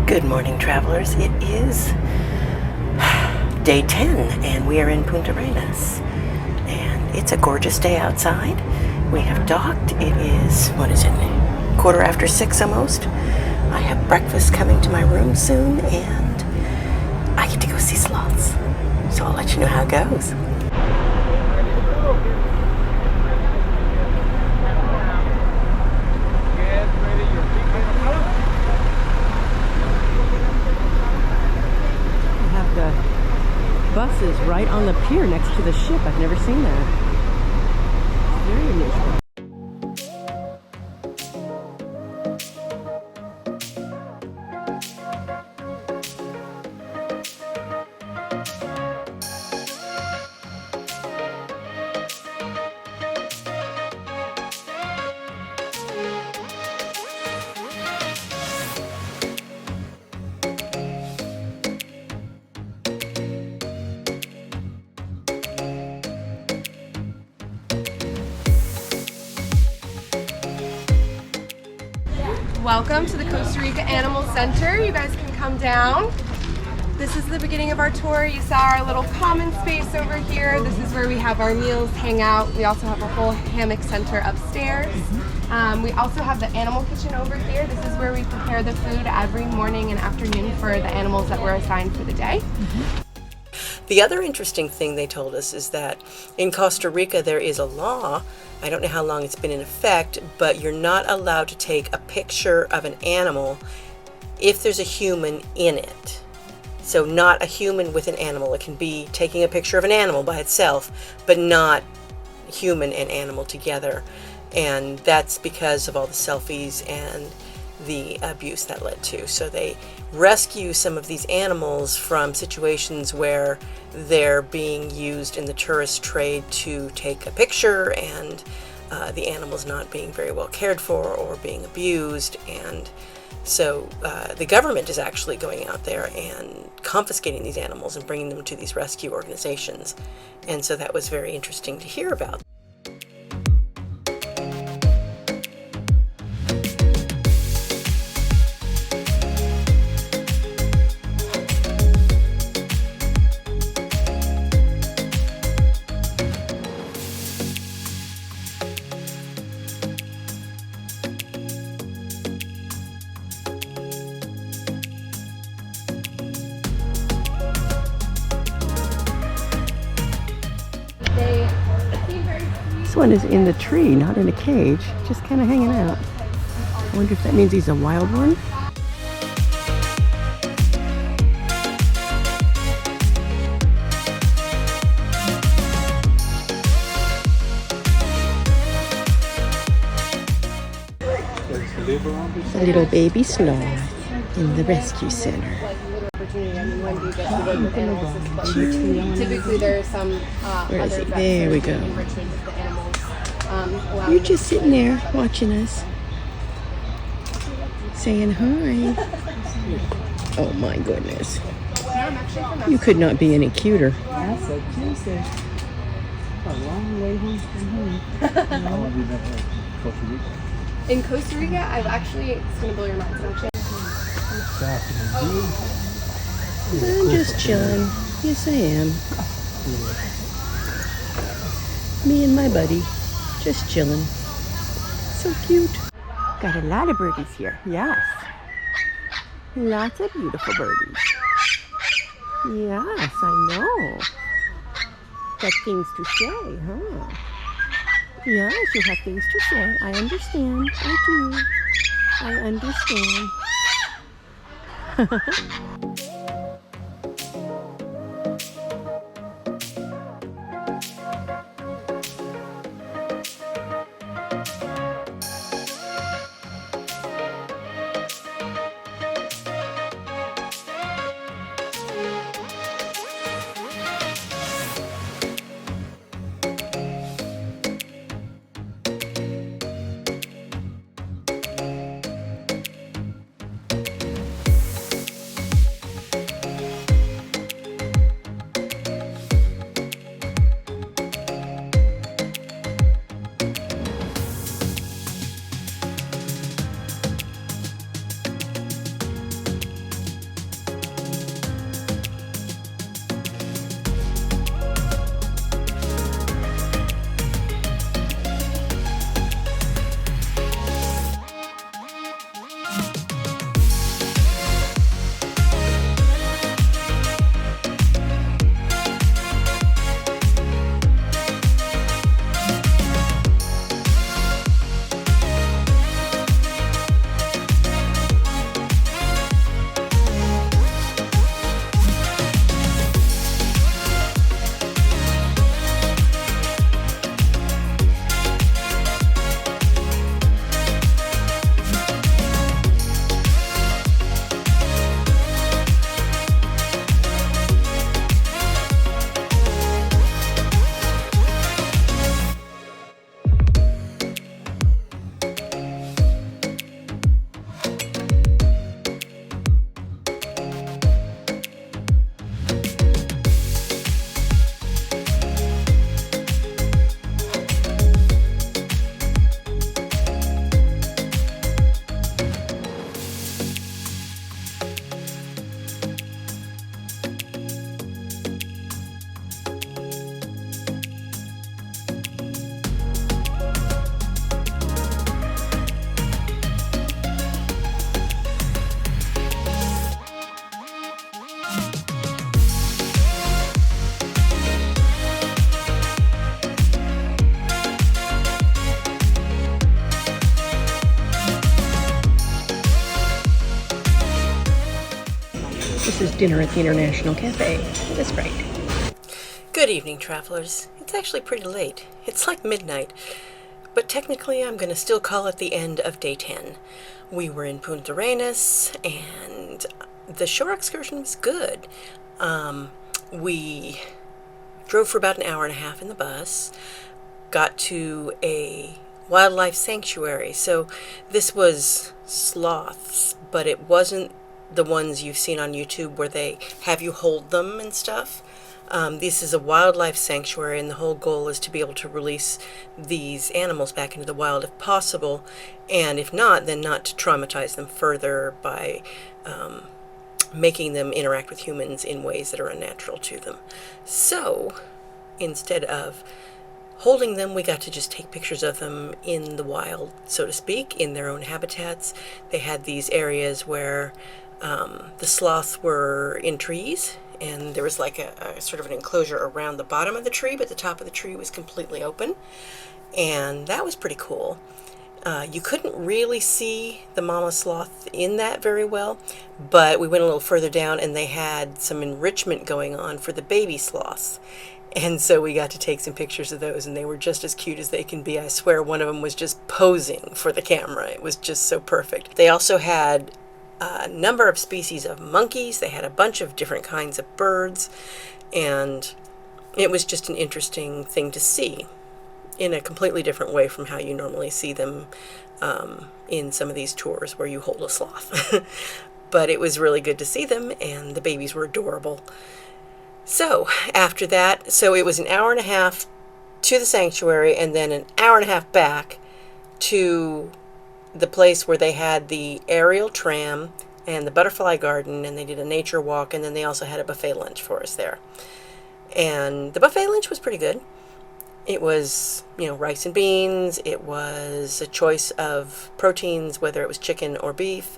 Good morning, travelers. It is day 10 and we are in Puntarenas. And it's a gorgeous day outside. We have docked. It is, 6:15 almost. I have breakfast coming to my room soon and I get to go see sloths. So I'll let you know how it goes. Buses right on the pier next to the ship. I've never seen that. It's very unusual. Welcome to the Costa Rica Animal Center. You guys can come down. This is the beginning of our tour. You saw our little common space over here. This is where we have our meals, hang out. We also have a whole hammock center upstairs. We also have the animal kitchen over here. This is where we prepare the food every morning and afternoon for the animals that were assigned for the day. The other interesting thing they told us is that in Costa Rica there is a law, I don't know how long it's been in effect, but you're not allowed to take a picture of an animal if there's a human in it. So not a human with an animal. It can be taking a picture of an animal by itself, but not human and animal together. And that's because of all the selfies and the abuse that led to. So they rescue some of these animals from situations where they're being used in the tourist trade to take a picture and the animal's not being very well cared for or being abused. And so the government is actually going out there and confiscating these animals and bringing them to these rescue organizations. And so that was very interesting to hear about. This one is in the tree, not in a cage, just kind of hanging out. I wonder if that means he's a wild one? A little baby sloth in the rescue center. Typically there are some Where is he? There we go. You're just sitting there watching us, saying hi. Oh my goodness. You could not be any cuter. That's so cute. A long way home from home. In Costa Rica, I've actually, it's going to blow your mind, I'm just chilling. Yes, I am. Me and my buddy, just chilling. So cute. Got a lot of birdies here. Yes. Lots of beautiful birdies. Yes, I know. Got things to say, huh? Yes, you have things to say. I understand. I do. I understand. This is dinner at the International Cafe. That's great. Good evening, travelers. It's actually pretty late. It's like midnight. But technically, I'm going to still call it the end of day 10. We were in Puntarenas, and the shore excursion was good. We drove for about an hour and a half in the bus, got to a wildlife sanctuary. So this was sloths, but it wasn't the ones you've seen on YouTube where they have you hold them and stuff. This is a wildlife sanctuary, and the whole goal is to be able to release these animals back into the wild if possible, and if not, then not to traumatize them further by making them interact with humans in ways that are unnatural to them. So instead of holding them, we got to just take pictures of them in the wild, so to speak, in their own habitats. They had these areas where the sloths were in trees, and there was like a sort of an enclosure around the bottom of the tree, but the top of the tree was completely open, and that was pretty cool. You couldn't really see the mama sloth in that very well, but we went a little further down and they had some enrichment going on for the baby sloths. And so we got to take some pictures of those, and they were just as cute as they can be. I swear one of them was just posing for the camera. It was just so perfect. They also had a number of species of monkeys. They had a bunch of different kinds of birds, and it was just an interesting thing to see in a completely different way from how you normally see them in some of these tours where you hold a sloth. But it was really good to see them, and the babies were adorable. So after that, so it was an hour and a half to the sanctuary, and then an hour and a half back to the place where they had the aerial tram and the butterfly garden, and they did a nature walk, and then they also had a buffet lunch for us there. And the buffet lunch was pretty good. It was, rice and beans. It was a choice of proteins, whether it was chicken or beef.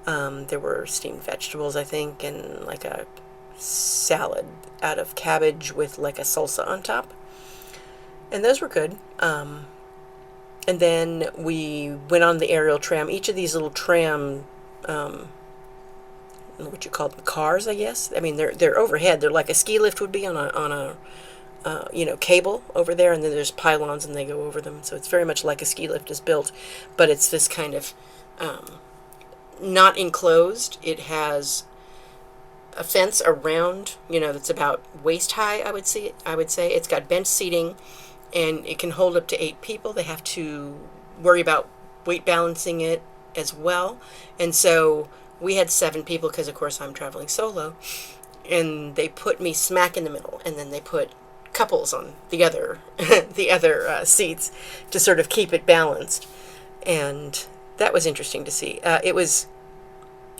There were steamed vegetables, I think, and like a salad out of cabbage with like a salsa on top. And those were good. And then we went on the aerial tram. Each of these little tram, what you call them, cars, I guess. I mean, they're overhead. They're like a ski lift would be on a cable over there, and then there's pylons and they go over them. So it's very much like a ski lift is built, but it's this kind of not enclosed. It has a fence around, that's about waist high, I would say. It's got bench seating, and it can hold up to 8 people. They have to worry about weight balancing it as well. And so we had 7 people because, of course, I'm traveling solo. And they put me smack in the middle, and then they put couples on the other seats to sort of keep it balanced. And that was interesting to see. It was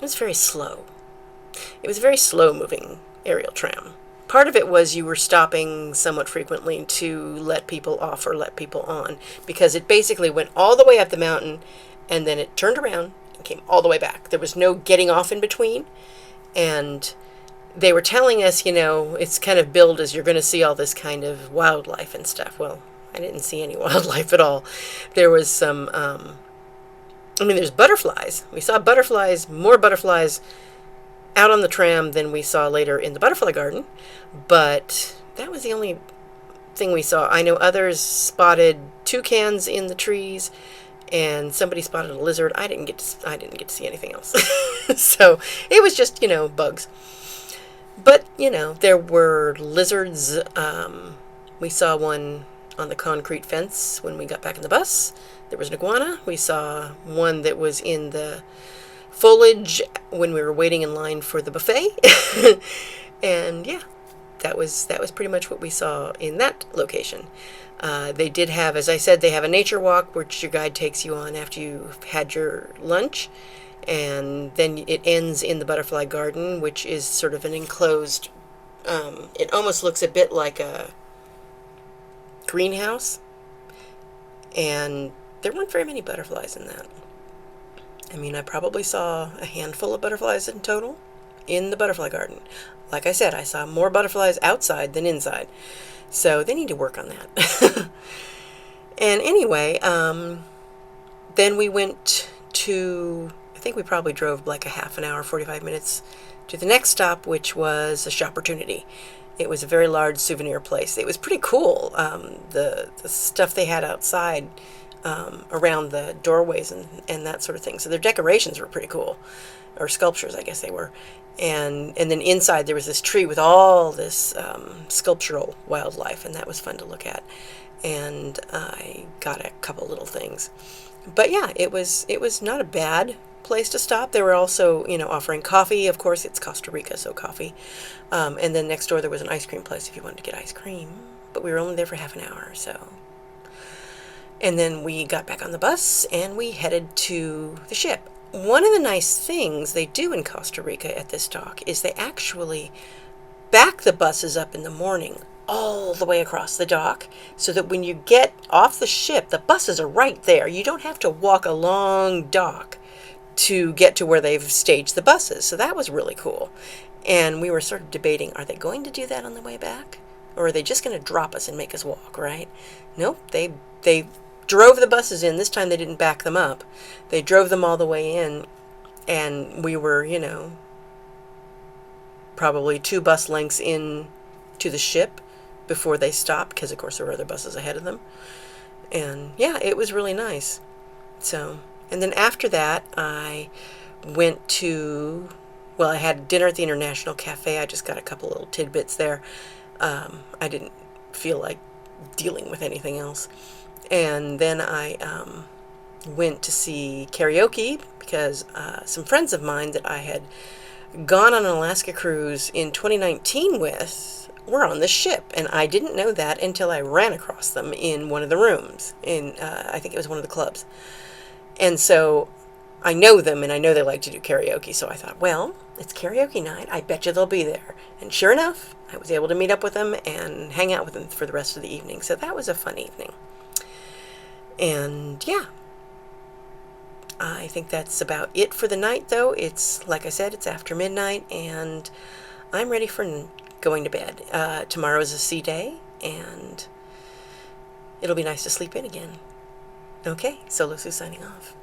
very slow. It was a very slow-moving aerial tram. Part of it was you were stopping somewhat frequently to let people off or let people on, because it basically went all the way up the mountain, and then it turned around and came all the way back. There was no getting off in between, and they were telling us, it's kind of billed as you're going to see all this kind of wildlife and stuff. Well, I didn't see any wildlife at all. There was some, there's butterflies. We saw butterflies, more butterflies out on the tram than we saw later in the butterfly garden, but that was the only thing we saw. I know others spotted toucans in the trees, and somebody spotted a lizard. I didn't get to see anything else. So it was just, bugs. But, there were lizards. We saw one on the concrete fence when we got back in the bus. There was an iguana. We saw one that was in the foliage when we were waiting in line for the buffet. And yeah, that was pretty much what we saw in that location. They did have, as I said, they have a nature walk which your guide takes you on after you've had your lunch, and then it ends in the butterfly garden, which is sort of an enclosed, it almost looks a bit like a greenhouse, and there weren't very many butterflies in that. I probably saw a handful of butterflies in total in the butterfly garden. Like I said, I saw more butterflies outside than inside. So they need to work on that. And anyway, then we went to think we probably drove like a half an hour, 45 minutes to the next stop, which was a Shopportunity. It was a very large souvenir place. It was pretty cool. The stuff they had outside around the doorways and that sort of thing. So their decorations were pretty cool, or sculptures, I guess they were. And then inside there was this tree with all this sculptural wildlife, and that was fun to look at. And I got a couple little things. But yeah, it was not a bad place to stop. They were also, offering coffee. Of course, it's Costa Rica, so coffee. And then next door there was an ice cream place if you wanted to get ice cream. But we were only there for half an hour or so. And then we got back on the bus and we headed to the ship. One of the nice things they do in Costa Rica at this dock is they actually back the buses up in the morning all the way across the dock, so that when you get off the ship, the buses are right there. You don't have to walk a long dock to get to where they've staged the buses. So that was really cool. And we were sort of debating, are they going to do that on the way back? Or are they just going to drop us and make us walk, right? Nope, they drove the buses in. This time they didn't back them up. They drove them all the way in, and we were, probably 2 bus lengths in to the ship before they stopped, because of course there were other buses ahead of them. And yeah, it was really nice. So, and then after that I went to, I had dinner at the International Cafe. I just got a couple little tidbits there. I didn't feel like dealing with anything else. And then I went to see karaoke, because some friends of mine that I had gone on an Alaska cruise in 2019 with were on the ship, and I didn't know that until I ran across them in one of the rooms in I think it was one of the clubs. And so I know them, and I know they like to do karaoke, so I thought, well, it's karaoke night, I bet you they'll be there. And sure enough, I was able to meet up with them and hang out with them for the rest of the evening. So that was a fun evening. And yeah, I think that's about it for the night, though. It's, like I said, it's after midnight, and I'm ready for going to bed. Tomorrow is a sea day, and it'll be nice to sleep in again. Okay, Solo Sue signing off.